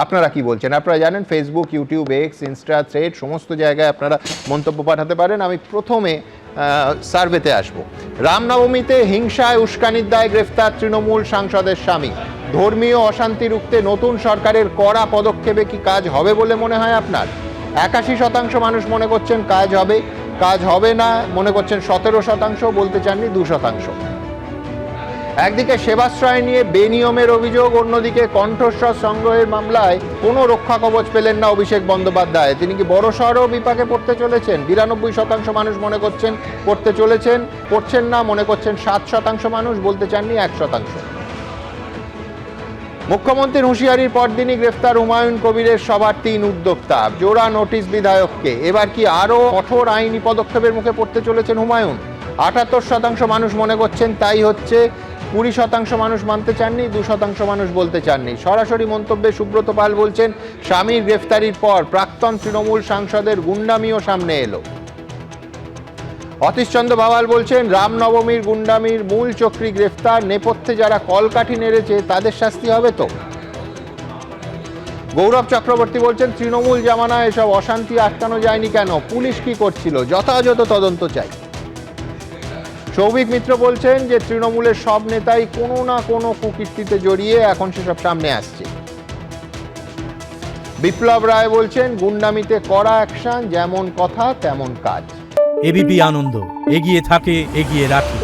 আপনারা কি বলছেন? আপনারা জানেন Facebook, YouTube, x, Insta, thread সমস্ত জায়গায় আপনারা মন্তব্য পাঠাতে পারেন। আমি প্রথমে সার্ভেতে আসব। রামনবমীতে হিংসায় উস্কানির দায়ে গ্রেফতার তৃণমূল সাংসদের স্বামী। ধর্মীয় অশান্তি রুখতে নতুন সরকারের কড়া পদক্ষেপে কি কাজ হবে বলে মনে হয় আপনার? 81% মানুষ মনে করছেন কাজ হবে না মনে করছেন 17%, বলতে চাননি 2%। একদিকে সেবাশ্রয় নিয়ে বেনিয়মের অভিযোগ, অন্যদিকে কণ্ঠস্বর সংগ্রহের মামলায় কোনো রক্ষা কবচ পেলেন না অভিষেক বন্দ্যোপাধ্যায়। তিনি কি বড়সড় বিপাকে পড়তে চলেছেন? 92% মানুষ মনে করছেন পড়ছেন না মনে করছেন 7% মানুষ, বলতে চাননি 1%। মুখ্যমন্ত্রীর হুঁশিয়ারির পরদিনই গ্রেফতার হুমায়ুন কবিরের সভার 3 উদ্যোক্তা। জোড়া নোটিশ বিধায়ককে। এবার কি আরও কঠোর আইনি পদক্ষেপের মুখে পড়তে চলেছেন হুমায়ুন? 78% মানুষ মনে করছেন তাই হচ্ছে, 20% মানুষ মানতে চাননি, 2% মানুষ বলতে চাননি। সরাসরি মন্তব্যে সুব্রত পাল বলছেন, স্বামীর গ্রেফতারির পর প্রাক্তন তৃণমূল সাংসদের গুন্ডামিও সামনে এলো। অতীশচন্দ্র ভাওয়াল বলছেন, রামনবমীর গুন্ডামির মূল চক্রী গ্রেফতার, নেপথ্যে যারা কলকাঠি নেড়েছে তাদের শাস্তি হবে তো? গৌরব চক্রবর্তী বলছেন, তৃণমূল জামানায় এসব অশান্তি আটকানো যায়নি কেন? পুলিশ কি করছিল? যথাযথ তদন্ত চাই। সৌভিক মিত্র বলছেন যে তৃণমূলের সব নেতাই কোনো না কোনো কুকীর্তিতে জড়িয়ে, এখন সেসব সামনে আসছে। বিপ্লব রায় বলছেন, গুন্ডামিতে কড়া অ্যাকশন, যেমন কথা তেমন কাজ। এবিপি আনন্দ, এগিয়ে থাকে, এগিয়ে রাখে।